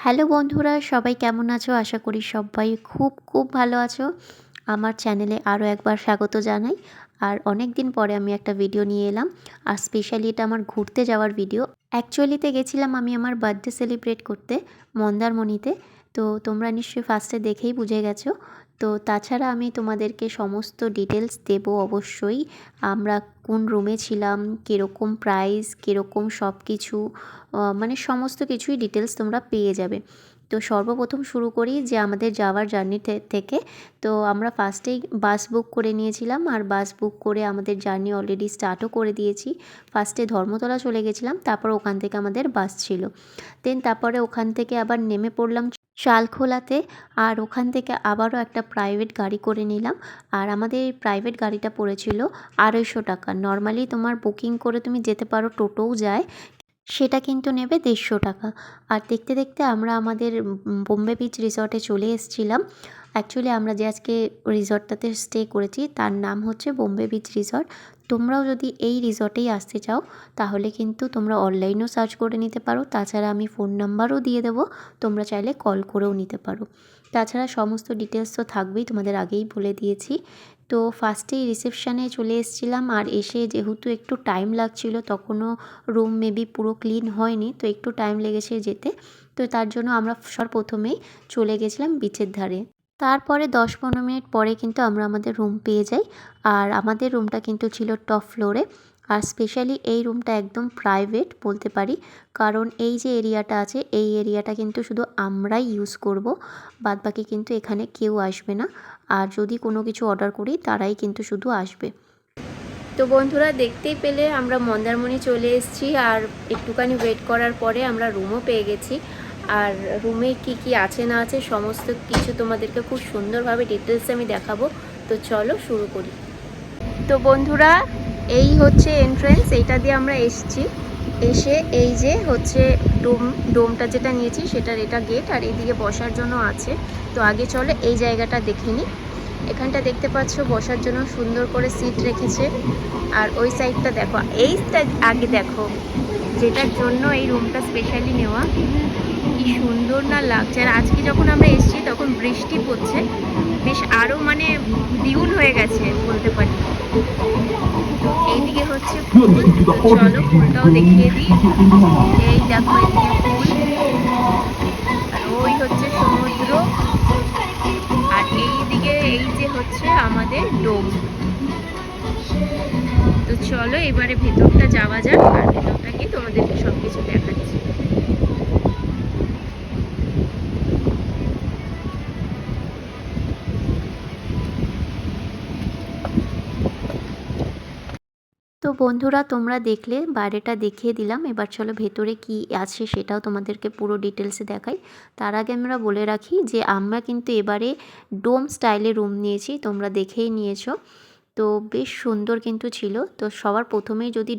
Hello বন্ধুরা, সবাই কেমন আছো? আশা করি সবাই খুব ভালো আছো। আমার চ্যানেলে আরও একবার স্বাগত জানাই। আর অনেক দিন পরে আমি একটা ভিডিও নিয়ে এলাম। আর স্পেশালি এটা আমার ঘুরতে যাওয়ার ভিডিও। অ্যাকচুয়ালিতে গেছিলাম আমি আমার বার্থডে সেলিব্রেট করতে মন্দারমণিতে। তো তোমরা নিশ্চয়ই ফার্স্টে দেখেই বুঝে গেছো। তো তাছাড়া আমি তোমাদেরকে সমস্ত ডিটেলস দেবো অবশ্যই। আমরা কোন রুমে ছিলাম, কীরকম প্রাইস, কীরকম সব কিছু, মানে সমস্ত কিছুই ডিটেলস তোমরা পেয়ে যাবে। তো সর্বপ্রথম শুরু করি যে আমাদের যাওয়ার জার্নি থেকে। তো আমরা ফার্স্টেই বাস বুক করে নিয়েছিলাম, আর বাস বুক করে আমাদের জার্নি অলরেডি স্টার্টও করে দিয়েছি। ফার্স্টে ধর্মতলা চলে গেছিলাম, তারপর ওখান থেকে আমাদের বাস ছিল। তারপরে ওখান থেকে আবার নেমে পড়লাম চালখোলাতে, আর ওখান থেকে আবারও একটা প্রাইভেট গাড়ি করে নিলাম। আর আমাদের এই প্রাইভেট গাড়িটা পড়েছিল 250 টাকা। নর্মালি তোমার বুকিং করে তুমি যেতে পারো, টোটোও যায়, সেটা কিন্তু নেবে 150 টাকা। আর দেখতে দেখতে আমরা আমাদের বোম্বে বিচ রিসর্টে চলে এসেছিলাম। অ্যাকচুয়ালি আমরা যে আজকে রিসর্টটাতে স্টে করেছি তার নাম হচ্ছে বোম্বে বিচ রিসর্ট। তোমরাও যদি এই রিসর্টেই আসতে চাও তাহলে কিন্তু তোমরা অনলাইনেও সার্চ করে নিতে পারো। তাছাড়া আমি ফোন নাম্বারও দিয়ে দেবো, তোমরা চাইলে কল করেও নিতে পারো। তাছাড়া সমস্ত ডিটেলস তো থাকবেই, তোমাদের আগেই বলে দিয়েছি। তো ফার্স্টেই রিসেপশানে চলে এসেছিলাম, আর এসে যেহেতু একটু টাইম লাগছিল, তখনও রুম মেবি পুরো ক্লিন হয়নি, তো একটু টাইম লেগেছে যেতে। তো তার জন্য আমরা সর্বপ্রথমেই চলে গেছিলাম বিচের ধারে। তারপরে 10-15 মিনিট পরে কিন্তু আমরা আমাদের রুম পেয়ে যাই। আর আমাদের রুমটা কিন্তু ছিল টপ ফ্লোরে। আর স্পেশালি এই রুমটা একদম প্রাইভেট বলতে পারি, কারণ এই যে এরিয়াটা আছে এই এরিয়াটা কিন্তু শুধু আমরাই ইউজ করব, বাদবাকি কিন্তু এখানে কেউ আসবে না। আর যদি কোনো কিছু অর্ডার করি তারাই কিন্তু শুধু আসবে। তো বন্ধুরা, দেখতেই পেলে আমরা মন্দারমণি চলে এসেছি, আর একটুখানি ওয়েট করার পরে আমরা রুমও পেয়ে গেছি। আর রুমে কি কি আছে না আছে সমস্ত কিছু তোমাদেরকে খুব সুন্দরভাবে ডিটেলসে আমি দেখাবো। তো চলো শুরু করি। তো বন্ধুরা, এই হচ্ছে এন্ট্রেন্স, এইটা দিয়ে আমরা এসেছি। এসে এই যে হচ্ছে ডোমটা যেটা নিয়েছি সেটার এটা গেট, আর এইদিকে বসার জন্য আছে। তো আগে চলো এই জায়গাটা দেখে নিই। এখানটা দেখতে পাচ্ছ বসার জন্য সুন্দর করে সিট রেখেছে। আর ওই সাইডটা দেখো, এইটা আগে দেখো, যেটার জন্য এই রুমটা স্পেশালি নেওয়া, কি সুন্দর না লাগছে। আর আজকে যখন আমরা এসেছি তখন বৃষ্টি পড়ছে, বেশ আরও মানে দ্বিগুণ হয়ে গেছে বলতে পারি। তো এইদিকে হচ্ছে ফুল, তো চলো ফুলটাও দেখিয়ে দিই। এই দেখো এইদিকে ফুল, আর ওই হচ্ছে সমুদ্র, আর এইদিকে এই যে হচ্ছে আমাদের ডোম। তো চলো এবারে ভেতরটা যাওয়া যাক, আর ভেতরটা কি তোমাদেরকে সব কিছু দেখাচ্ছি। তো বন্ধুরা, তোমরা দেখলে বাইরেটা দেখিয়ে দিলাম, এবার চলো ভেতরে কি আছে সেটাও তোমাদেরকে পুরো ডিটেলসে দেখাই। তার আগে আমরা বলে রাখি যে আমরা কিন্তু এবারে ডোম স্টাইলে রুম নিয়েছি, তোমরা দেখেই নিয়েছো। তো বেশ সুন্দর কিন্তু ছিল। তো সবার প্রথমেই যদি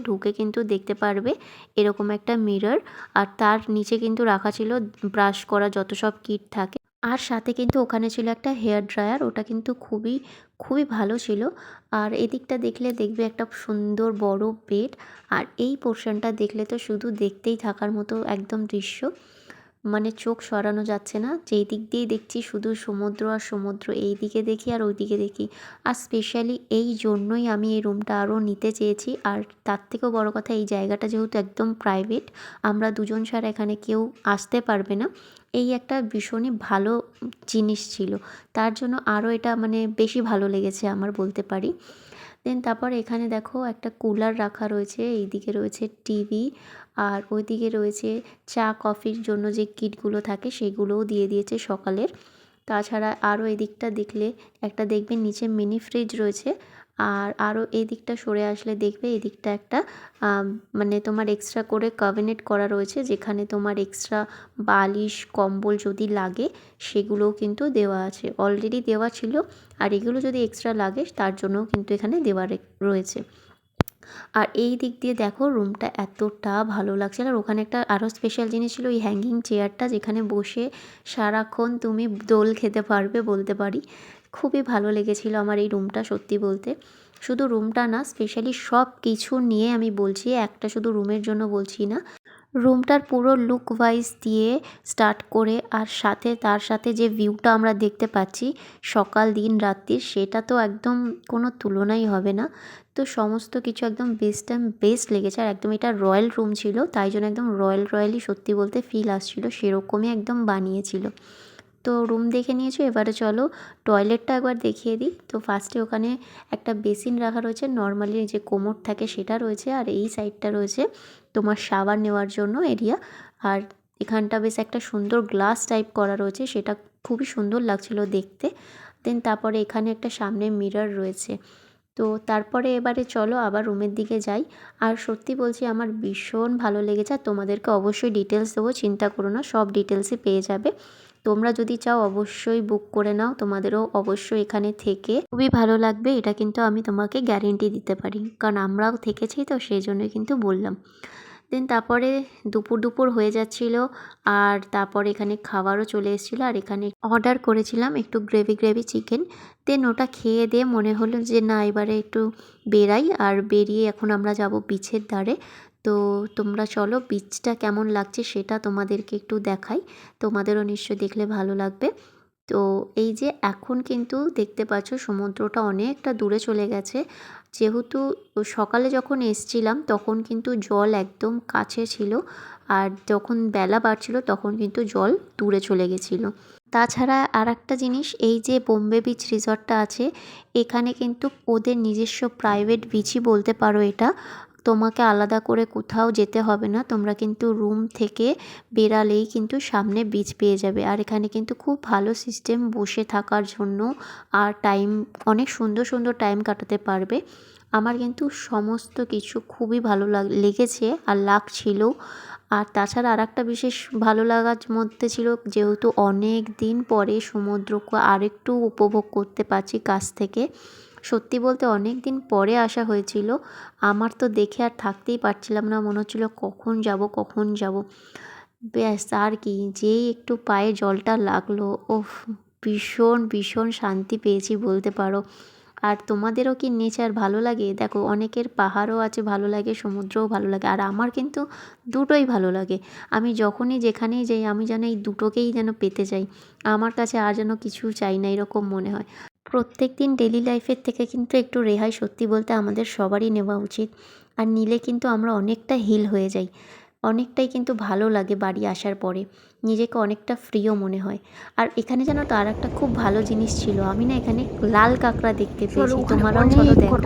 ঢুকে কিন্তু দেখতে পারবে এরকম একটা মিরর, আর তার নিচে কিন্তু রাখা ছিল ব্রাশ করা যত সব কিট থাকে। আর সাথে কিন্তু ওখানে ছিল একটা হেয়ার ড্রায়ার, ওটা কিন্তু খুবই ভালো ছিল। আর এদিকটা দেখলে দেখবে একটা সুন্দর বড় বেড। আর এই পোর্শনটা দেখলে তো শুধু দেখতেই থাকার মতো একদম দৃশ্য, মানে চোখ সরানো যাচ্ছে না। যেই দিক দিয়েই দেখছি শুধু সমুদ্র আর সমুদ্র, এই দিকে দেখি আর ওই দিকে দেখি। আর স্পেশালি এই জন্যই আমি এই রুমটা আরও নিতে চেয়েছি। আর তার থেকেও বড় কথা, এই জায়গাটা যেহেতু একদম প্রাইভেট, আমরা দুজন ছাড়া এখানে কেউ আসতে পারবে না, এই একটা ভীষণই ভালো জিনিস ছিল। তার জন্য আরও এটা মানে বেশি ভালো লেগেছে আমার বলতে পারি। তারপর এখানে দেখো একটা কুলার রাখা রয়েছে, এইদিকে রয়েছে টিভি, আর ওইদিকে রয়েছে চা কফির জন্য যে কিটগুলো থাকে সেগুলোও দিয়ে দিয়েছে সকালের। তাছাড়া আরও এদিকটা দেখলে একটা দেখবেন নিচে মিনি ফ্রিজ রয়েছে, আর আরও এই দিকটা সরে আসলে দেখবে এই দিকটা একটা মানে তোমার এক্সট্রা করে ক্যাবিনেট করা রয়েছে, যেখানে তোমার এক্সট্রা বালিশ কম্বল যদি লাগে সেগুলোও কিন্তু দেওয়া আছে, অলরেডি দেওয়া ছিল। আর এগুলো যদি এক্সট্রা লাগে তার জন্যও কিন্তু এখানে দেওয়া রয়েছে। আর এই দিক দিয়ে দেখো রুমটা এতটা ভালো লাগছিল। আর ওখানে একটা আরও স্পেশাল জিনিস ছিল, ওই হ্যাঙ্গিং চেয়ারটা, যেখানে বসে সারাক্ষণ তুমি দোল খেতে পারবে বলতে পারি। খুবই ভালো লেগেছিল আমার এই রুমটা সত্যি বলতে। শুধু রুমটা না, স্পেশালি সব কিছু নিয়ে আমি বলছি, একটা শুধু রুমের জন্য বলছি না। রুমটার পুরো লুক ওয়াইজ দিয়ে স্টার্ট করে আর তার সাথে যে ভিউটা আমরা দেখতে পাচ্ছি সকাল দিন রাত্রির, সেটা তো একদম কোনো তুলনাই হবে না। তো সমস্ত কিছু একদম বেস্ট লেগেছে। আর একদম এটা রয়্যাল রুম ছিল, তাই জন্য একদম রয়্যালি সত্যি বলতে ফিল আসছিল, সেরকমই একদম বানিয়েছিল। তো রুম দেখে নিয়েছো, এবারে চলো টয়লেটটা একবার দেখিয়ে দিই। তো ফার্স্টে ওখানে একটা বেসিন রাখা রয়েছে, নর্মালি যে কোমোড থাকে সেটা রয়েছে, আর এই সাইডটা রয়েছে তোমার শাওয়ার নেওয়ার জন্য এরিয়া। আর এখানটা বেশ একটা সুন্দর গ্লাস টাইপ করা রয়েছে, সেটা খুবই সুন্দর লাগছিল দেখতে। দেন তারপরে এখানে একটা সামনে মিরর রয়েছে। তো তারপরে এবারে চলো আবার রুমের দিকে যাই। আর সত্যি বলছি আমার ভীষণ ভালো লেগেছে, আর তোমাদেরকে অবশ্যই ডিটেলস দেবো, চিন্তা করো না, সব ডিটেলসই পেয়ে যাবে। তোমরা যদি চাও অবশ্যই বুক করে নাও, তোমাদেরও অবশ্যই এখানে থেকে খুবই ভালো লাগবে, এটা কিন্তু আমি তোমাকে গ্যারেন্টি দিতে পারি, কারণ আমরাও থেকেছি তো সেই জন্যই কিন্তু বললাম। দেন তারপরে দুপুর হয়ে যাচ্ছিল, আর তারপরে এখানে খাবারও চলে এসেছিলো। আর এখানে অর্ডার করেছিলাম একটু গ্রেভি চিকেন। দেন ওটা খেয়ে দিয়ে মনে হলো যে না, এবারে একটু বেরাই। আর বেরিয়ে এখন আমরা যাব বিচের ধারে। তো তোমরা চলো বিচটা কেমন লাগছে সেটা তোমাদেরকে একটু দেখাই, তোমাদেরও নিশ্চয়ই দেখলে ভালো লাগবে। তো এই যে এখন কিন্তু দেখতে পাচ্ছ সমুদ্রটা অনেকটা দূরে চলে গেছে, যেহেতু সকালে যখন এসছিলাম তখন কিন্তু জল একদম কাছে ছিল, আর যখন বেলা বাড়ছিল তখন কিন্তু জল দূরে চলে গেছিলো। তাছাড়া আর একটা জিনিস, এই যে বোম্বে বিচ রিসর্টটা আছে, এখানে কিন্তু ওদের নিজস্ব প্রাইভেট বিচই বলতে পারো এটা। তোমাকে আলাদা করে কোথাও যেতে হবে না, তোমরা কিন্তু রুম থেকে বেরালেই কিন্তু সামনে বিচ পেয়ে যাবে। আর এখানে কিন্তু খুব ভালো সিস্টেম বসে থাকার জন্য, আর অনেক সুন্দর টাইম কাটাতে পারবে। আমার কিন্তু সমস্ত কিছু খুবই ভালো লেগেছে আর লাগছিল। আর তাছাড়া আর একটা বিশেষ ভালো লাগার মধ্যে ছিল, যেহেতু অনেক দিন পরে সমুদ্রকে আরেকটু উপভোগ করতে পারছি কাছ থেকে। সত্যি বলতে অনেক দিন পরে আসা হয়েছিল, আমার তো দেখে আর থাকতেই পারছিলাম না, মনে হচ্ছিল কখন যাব। ব্যাস আর কি, যেই একটু পায়ে জলটা লাগলো, ওফ, ভীষণ শান্তি পেয়েছি বলতে পারো। আর তোমাদেরও কি নেচার ভালো লাগে? দেখো অনেকের পাহাড়ও আছে ভালো লাগে, সমুদ্রও ভালো লাগে, আর আমার কিন্তু দুটোই ভালো লাগে। আমি যখনই যেখানেই যাই আমি যেন এই দুটোকেই যেন পেতে চাই, আমার কাছে আর যেন কিছু চাই না, এরকম মনে হয়। প্রত্যেক দিন ডেলি লাইফের থেকে কিন্তু একটু রেহাই সত্যি বলতে আমাদের সবারই নেওয়া উচিত। আর নিলে কিন্তু আমরা অনেকটা হিল হয়ে যাই, অনেকটাই কিন্তু ভালো লাগে বাড়ি আসার পরে, নিজেকে অনেকটা ফ্রিও মনে হয়। আর এখানে জানো তো আর একটা খুব ভালো জিনিস ছিল, আমি না এখানে লাল কাঁকড়া দেখতে পেয়েছি, তোমরাও চলো দেখো।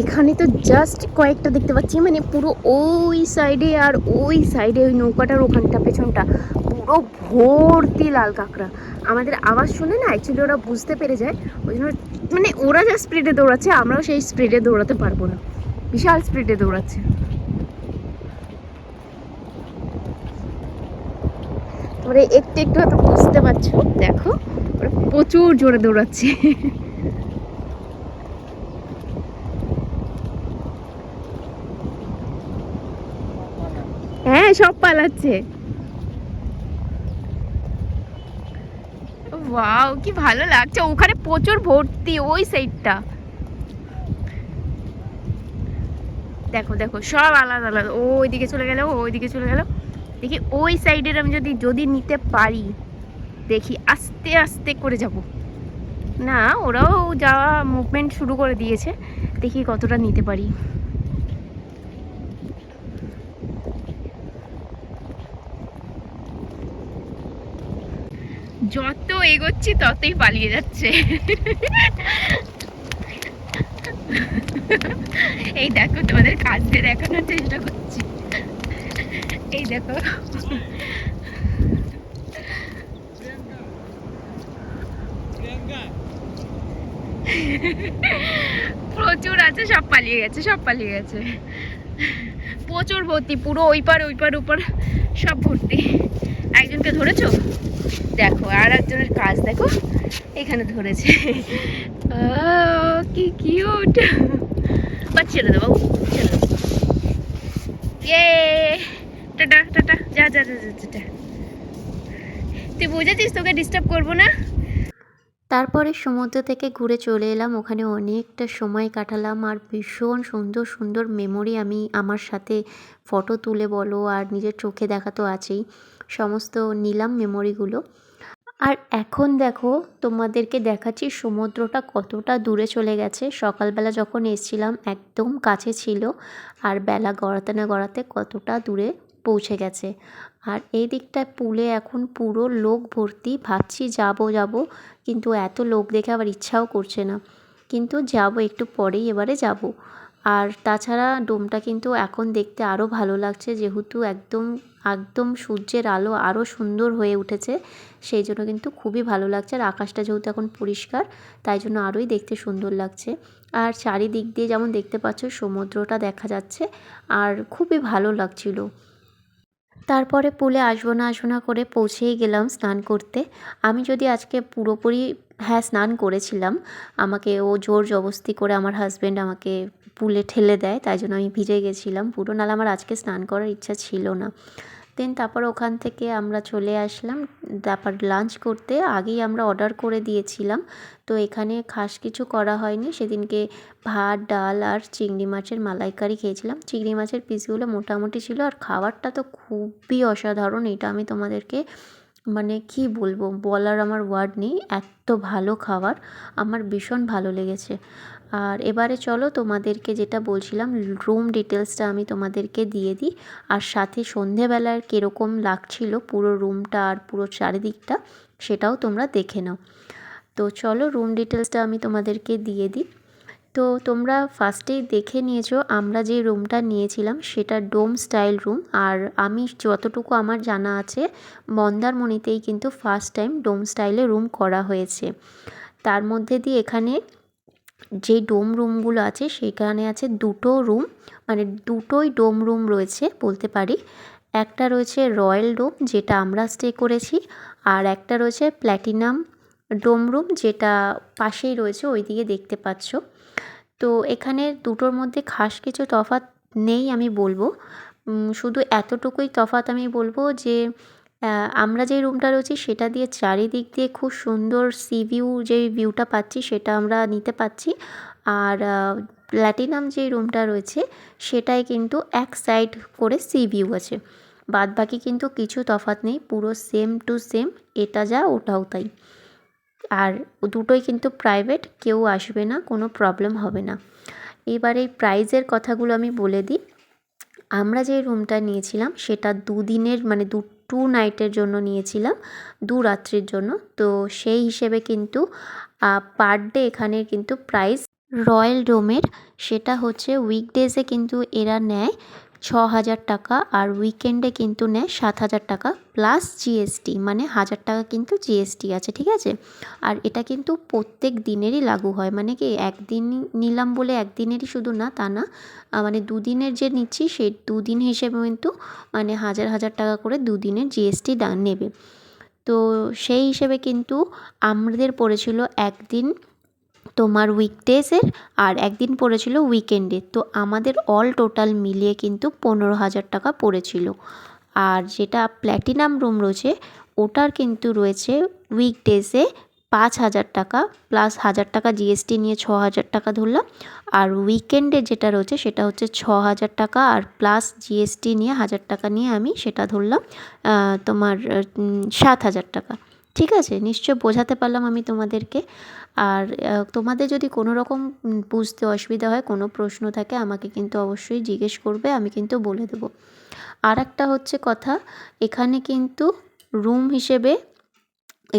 এখানে তো জাস্ট কয়েকটা দেখতে পাচ্ছি, মানে পুরো ওই সাইডে আর ওই সাইডে ওই নৌকাটার ওখানটা পেছনটা পুরো ভর্তি লাল কাঁকড়া। আমাদের আওয়াজ শুনে না অ্যাকচুয়ালি ওরা বুঝতে পেরে যায়, ওই জন্য মানে ওরা যা স্পিডে দৌড়াচ্ছে আমরাও সেই স্পিডে দৌড়াতে পারবো না, বিশাল স্পিডে দৌড়াচ্ছে। তোমরা একটু হয়তো বুঝতে পারছো, দেখো ওরা প্রচুর জোরে দৌড়াচ্ছে। হ্যাঁ সব পালাচ্ছে। ওয়াও কি ভালো লাগছে, ওখানে প্রচুর ভর্তি ওই সাইডটা। দেখো সব আলাদা আলাদা, ওইদিকে চলে গেল ওইদিকে চলে গেল। দেখি ওই সাইডের আমি যদি নিতে পারি, দেখি আস্তে আস্তে করে যাব না, ওরাও যাওয়া মুভমেন্ট শুরু করে দিয়েছে, দেখি কতটা নিতে পারি। যত এগোচ্ছি ততই পালিয়ে যাচ্ছে। এই দেখো তোমাদের কাজ দিয়ে দেখানোর চেষ্টা করছি, এই দেখো। প্রচুর আছে, সব পালিয়ে গেছে। প্রচুর ভর্তি, পুরো ওই পার ওপার সব ভর্তি। একজনকে ধরেছো দেখো, আর একজনের কাজ দেখো, এখানে ধরেছে। কি কিউট। বা ছেড়ে দেবো, ছেড়ে দেবো। ইয়ে, টাটা টাটা, যা যা যা যা যা। তুই বুঝেছিস তোকে ডিস্টার্ব করবো না। তারপরে সমুদ্র থেকে ঘুরে চলে এলাম, ওখানে অনেকটা সময় কাটালাম আর ভীষণ সুন্দর সুন্দর মেমোরি আমি আমার সাথে ফটো তুলে বলো আর নিজের চোখে দেখা তো আছেই, সমস্ত নিলাম মেমোরিগুলো। আর এখন দেখো তোমাদেরকে দেখাচ্ছি সমুদ্রটা কতটা দূরে চলে গেছে। সকালবেলা যখন এসেছিলাম একদম কাছে ছিল, আর বেলা গড়াতে না গড়াতে কতটা দূরে পৌঁছে গেছে। আর এই দিকটায় পুলে এখন পুরো লোক ভর্তি, ভাবছি যাব কিন্তু এত লোক দেখে আবার ইচ্ছাও করছে না, কিন্তু যাব একটু পরেই, এবারে যাব। আর তাছাড়া ডোমটা কিন্তু এখন দেখতে আরও ভালো লাগছে, যেহেতু একদম একদম সূর্যের আলো আরও সুন্দর হয়ে উঠেছে, সেই জন্য কিন্তু খুবই ভালো লাগছে। আর আকাশটা যেহেতু এখন পরিষ্কার, তাই জন্য আরোই দেখতে সুন্দর লাগছে। আর চারিদিক দিয়ে যেমন দেখতে পাচ্ছ সমুদ্রটা দেখা যাচ্ছে, আর খুবই ভালো লাগছিল। তারপরে পুলে আসবো না করে পৌঁছেই গেলাম স্নান করতে। আমি যদি আজকে পুরোপুরি স্নান করেছিলাম, আমাকে ও জোর জবস্তি করে আমার হাজব্যান্ড আমাকে পুলে ঠেলে দেয়, তাই জন্য আমি ভিজে গেছিলাম পুরো, নাহলে আমার আজকে স্নান করার ইচ্ছা ছিল না। তারপর ওখান থেকে আমরা চলে আসলাম তারপর লাঞ্চ করতে। আগেই আমরা অর্ডার করে দিয়েছিলাম, তো এখানে খাস কিছু করা হয়নি। সেদিনকে ভাত ডাল আর চিংড়ি মাছের মালাইকারি খেয়েছিলাম। চিংড়ি মাছের পিসগুলো মোটামুটি ছিল, আর খাবারটা তো খুবই অসাধারণ। এটা আমি তোমাদেরকে মানে কি বলবো, বলার আমার ওয়ার্ড নেই, এত ভালো খাবার, আমার ভীষণ ভালো লেগেছে। আর এবারে চলো তোমাদেরকে যেটা বলছিলাম, রুম ডিটেলসটা আমি তোমাদেরকে দিয়ে দিই, আর সাথে সন্ধেবেলার কীরকম লাগছিল পুরো রুমটা আর পুরো চারিদিকটা, সেটাও তোমরা দেখে নাও। তো চলো রুম ডিটেলসটা আমি তোমাদেরকে দিয়ে দিই। তো তোমরা ফার্স্টেই দেখে নিয়েছো আমরা যে রুমটা নিয়েছিলাম সেটা ডোম স্টাইল রুম। আর আমি যতটুকু আমার জানা আছে, মন্দারমণিতেই কিন্তু ফার্স্ট টাইম ডোম স্টাইলে রুম করা হয়েছে। তার মধ্যে দিয়ে এখানে যে ডোম রুমগুলো আছে সেখানে আছে দুটো রুম, মানে দুটোই ডোম রুম রয়েছে বলতে পারি। একটা রয়েছে রয়্যাল ডোম, যেটা আমরা স্টে করেছি, আর একটা রয়েছে প্ল্যাটিনাম ডোম রুম, যেটা পাশেই রয়েছে, ওইদিকে দেখতে পাচ্ছ। তো এখানে দুটোর মধ্যে খাস কিছু তফাৎ নেই আমি বলবো, শুধু এতটুকুই তফাৎ আমি বলবো যে আমরা যে রুমটা রয়েছি সেটা দিয়ে চারিদিক দিয়ে খুব সুন্দর সি ভিউ, যে ভিউটা পাচ্ছি সেটা আমরা নিতে পাচ্ছি। আর প্ল্যাটিনাম যে রুমটা রয়েছে সেটাই কিন্তু এক সাইড করে সি ভিউ আছে, বাদ বাকি কিন্তু কিছু তফাৎ নেই, পুরো সেম টু সেম, এটা যা ওটাও তাই। আর দুটোই কিন্তু প্রাইভেট, কেউ আসবে না, কোনো প্রবলেম হবে না। এবার এই প্রাইজের কথাগুলো আমি বলে দিই। আমরা যে রুমটা নিয়েছিলাম সেটা দুদিনের মানে 2 নাইটের জন্য নিয়েছিলাম, 2 রাত্রির জন্য। তো সেই হিসেবে কিন্তু পার ডে এখানে কিন্তু প্রাইস রয়্যাল ডোমের সেটা হচ্ছে উইকডেজে কিন্তু এরা নেয় 6,000 টাকা, আর উইকেন্ডে কিন্তু নেয় 7,000 টাকা প্লাস জিএসটি, মানে 1,000 টাকা কিন্তু জিএসটি আছে, ঠিক আছে। আর এটা কিন্তু প্রত্যেক দিনেরই লাগু হয়, মানে কি একদিন নিলাম বলে একদিনেরই শুধু না, তা না, মানে দুদিনের যে নিচ্ছি সেই দুদিন হিসেবে কিন্তু মানে 1,000 টাকা করে দুদিনের জিএসটি নেবে। তো সেই হিসেবে কিন্তু আমাদের পড়েছিল একদিন তোমার উইকডেজের, আর একদিন পড়েছিল উইকেন্ডে, তো আমাদের অল টোটাল মিলিয়ে কিন্তু 15,000 টাকা পড়েছিল। আর যেটা প্ল্যাটিনাম রুম রয়েছে ওটার কিন্তু রয়েছে উইকডেজে 5,000 টাকা প্লাস 1,000 টাকা জিএসটি নিয়ে 6,000 টাকা ধরলাম, আর উইকেন্ডে যেটা রয়েছে সেটা হচ্ছে 6,000 টাকা আর প্লাস জিএসটি নিয়ে 1,000 টাকা নিয়ে আমি সেটা ধরলাম তোমার 7,000 টাকা। ঠিক আছে, নিশ্চয় বোঝাতে পারলাম আমি তোমাদেরকে। আর তোমাদের যদি কোনো রকম বুঝতে অসুবিধা হয়, কোনো প্রশ্ন থাকে, আমাকে কিন্তু অবশ্যই জিজ্ঞেস করবে, আমি কিন্তু বলে দেবো। আর একটা হচ্ছে কথা, এখানে কিন্তু রুম হিসেবে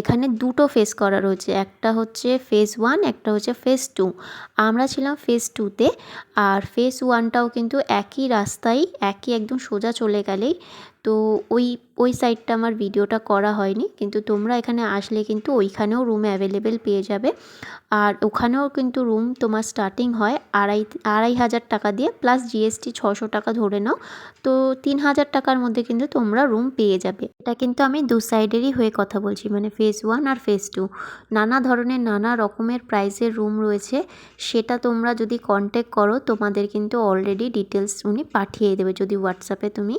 এখানে দুটো ফেজ করা রয়েছে, একটা হচ্ছে ফেজ 1, একটা হচ্ছে ফেজ 2। আমরা ছিলাম ফেজ 2তে, আর ফেজ 1টাও কিন্তু একই রাস্তায়, একই একদম সোজা চলে গেলেই তো ওই সাইডটা আমার ভিডিওটা করা হয়নি, কিন্তু তোমরা এখানে আসলে কিন্তু ওইখানেও রুম অ্যাভেলেবেল পেয়ে যাবে। আর ওখানেও কিন্তু রুম তোমার স্টার্টিং হয় 2,500 টাকা দিয়ে, প্লাস জিএসটি 600 টাকা ধরে নাও। তো 3,000 টাকার মধ্যে কিন্তু তোমরা রুম পেয়ে যাবে। এটা কিন্তু আমি দু সাইডেরই হয়ে কথা বলছি, মানে ফেজ 1 আর ফেজ 2 নানা ধরনের নানা রকমের প্রাইসের রুম রয়েছে। সেটা তোমরা যদি কন্ট্যাক্ট করো তোমাদের কিন্তু অলরেডি ডিটেলস উনি পাঠিয়ে দেবে, যদি হোয়াটসঅ্যাপে তুমি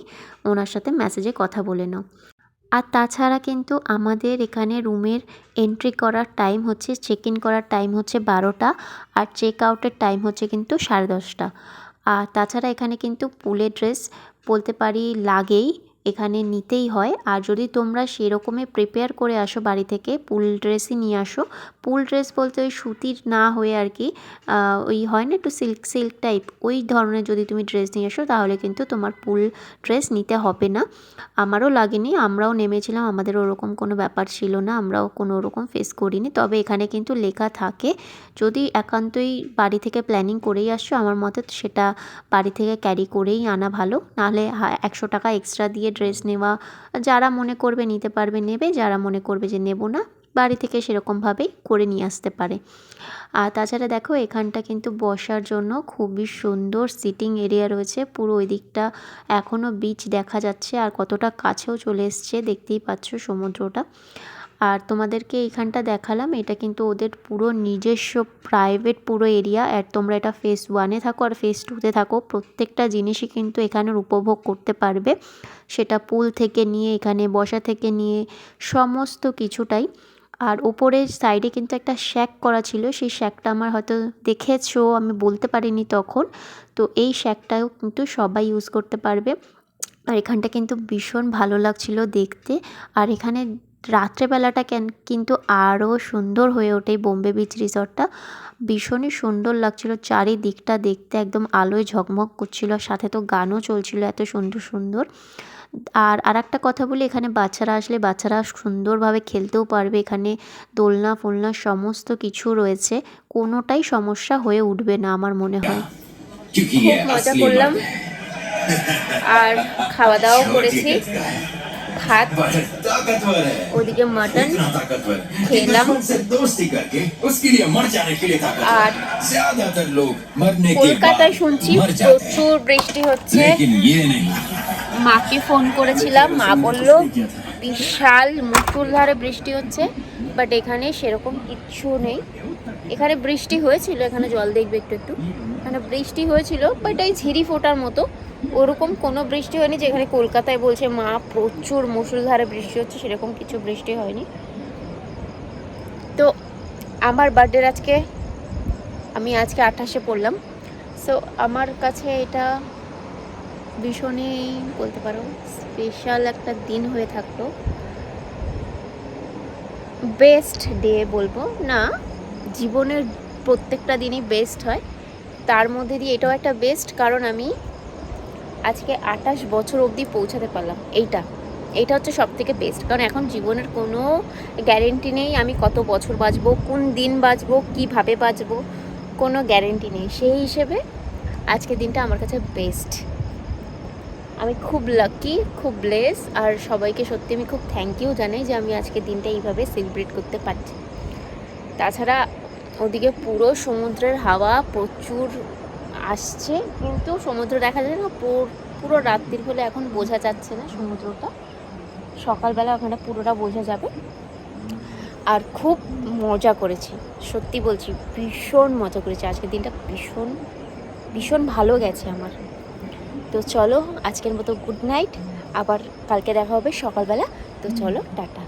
ওনার সাথে মেসেজে কথা বলে নাও। আর তাছাড়া কিন্তু আমাদের এখানে রুমের এন্ট্রি করার টাইম হচ্ছে, চেক ইন করার টাইম হচ্ছে 12টা, আর চেক আউটের টাইম হচ্ছে কিন্তু 10:30। আর তাছাড়া এখানে কিন্তু পুলের ড্রেস বলতে পারি লাগেই, এখানে নিতেই হয়। আর যদি তোমরা সেরকমই প্রিপেয়ার করে আসো বাড়ি থেকে, পুল ড্রেসই নিয়ে আসো। পুল ড্রেস বলতে ওই সুতির না হয়ে আর কি ওই হয় না একটু সিল্ক টাইপ, ওই ধরনের যদি তুমি ড্রেস নিয়ে আসো তাহলে কিন্তু তোমার পুল ড্রেস নিতে হবে না। আমারও লাগেনি, আমরাও নেমেছিলাম, আমাদের ওরকম কোনো ব্যাপার ছিল না, আমরাও কোনো ওরকম ফেস করিনি। তবে এখানে কিন্তু লেখা থাকে, যদি একান্তই বাড়ি থেকে প্ল্যানিং করেই আসছো আমার মতে সেটা বাড়ি থেকে ক্যারি করেই আনা ভালো। নাহলে 100 টাকা এক্সট্রা দিয়ে ড্রেস নেওয়া, যারা মনে করবে নিতে পারবে নেবে, যারা মনে করবে যে নেব না বাড়ি থেকে সেরকমভাবেই করে নিয়ে আসতে পারে। আর তাছাড়া দেখো এখানটা কিন্তু বসার জন্য খুবই সুন্দর সিটিং এরিয়া রয়েছে, পুরো ওই দিকটা এখনও বিচ দেখা যাচ্ছে, আর কতটা কাছেও চলে এসছে দেখতেই পাচ্ছ সমুদ্রটা। আর তোমাদেরকে এইখানটা দেখালাম, এটা কিন্তু ওদের পুরো নিজস্ব প্রাইভেট পুরো এরিয়া। আর তোমরা এটা ফেজ 1-এ থাকো আর ফেজ 2-তে থাকো, প্রত্যেকটা জিনিসই কিন্তু এখানের উপভোগ করতে পারবে। সেটা পুল থেকে নিয়ে এখানে বসা থেকে নিয়ে সমস্ত কিছুটাই। আর ওপরের সাইডে কিন্তু একটা শ্যাক করা ছিল, সেই শ্যাকটা আমার হয়তো দেখেছো, আমি বলতে পারিনি তখন। তো এই শ্যাকটাও কিন্তু সবাই ইউজ করতে পারবে। আর এখানটা কিন্তু ভীষণ ভালো লাগছিল দেখতে। আর এখানে রাত্রেবেলাটা কিন্তু আরও সুন্দর হয়ে ওঠে বোম্বে বিচ রিসর্টটা, ভীষণই সুন্দর লাগছিল চারিদিকটা দেখতে, একদম আলোয় ঝকমক করছিল, সাথে তো গানও চলছিল এত সুন্দর সুন্দর। আর একটা কথা বলি, এখানে বাচ্চারা আসলে বাচ্চারা সুন্দরভাবে খেলতেও পারবে, এখানে দোলনা ফোলনা সমস্ত কিছু রয়েছে, কোনোটাই সমস্যা হয়ে উঠবে না আমার মনে হয়। খুব মজা করলাম আর খাওয়া দাওয়াও করেছি। ভাত, ওদিকে মাটন খেলাম। আর কলকাতায় শুনছি প্রচুর বৃষ্টি হচ্ছে। মাকে ফোন করেছিলাম, মা বলল বিশাল মুষলধারে বৃষ্টি হচ্ছে, বাট এখানে সেরকম কিচ্ছু নেই। এখানে বৃষ্টি হয়েছিল, এখানে জল দেখবে একটু একটু, এখানে বৃষ্টি হয়েছিল বাট এই ঝিরি ফোটার মতো, ওরকম কোনো বৃষ্টি হয়নি যেখানে কলকাতায় বলছে মা প্রচুর মুষলধারে বৃষ্টি হচ্ছে, সেরকম কিছু বৃষ্টি হয়নি। তো আমার বার্থডের আমি আজকে 28-এ পড়লাম। সো আমার কাছে এটা ভীষণই বলতে পারো স্পেশাল একটা দিন হয়ে থাকলো। বেস্ট ডে বলবো না, জীবনের প্রত্যেকটা দিনই বেস্ট হয়, তার মধ্যে দিয়ে এটাও একটা বেস্ট, কারণ আমি আজকে 28 বছর অবধি পৌঁছাতে পারলাম। এইটা হচ্ছে সব থেকে বেস্ট, কারণ এখন জীবনের কোনো গ্যারেন্টি নেই আমি কত বছর বাঁচবো, কোন দিন বাঁচবো, কীভাবে বাঁচবো, কোনো গ্যারেন্টি নেই। সেই হিসেবে আজকের দিনটা আমার কাছে বেস্ট। আমি খুব লাকি, খুব ব্লেস, আর সবাইকে সত্যি আমি খুব থ্যাংক ইউ জানাই যে আমি আজকের দিনটা এইভাবে সেলিব্রেট করতে পারছি। তাছাড়া ওদিকে পুরো সমুদ্রের হাওয়া প্রচুর আসছে, কিন্তু সমুদ্র দেখা যায় না, পুরো রাত্রির হলে এখন বোঝা যাচ্ছে না সমুদ্রটা, সকালবেলা ওখানে পুরোটা বোঝা যাবে। আর খুব মজা করেছি, সত্যি বলছি ভীষণ মজা করেছি আজকের দিনটা, ভীষণ ভীষণ ভালো গেছে আমার। তো চলো আজকের মতো গুড নাইট, আবার কালকে দেখা হবে সকালবেলা। তো চলো টাটা।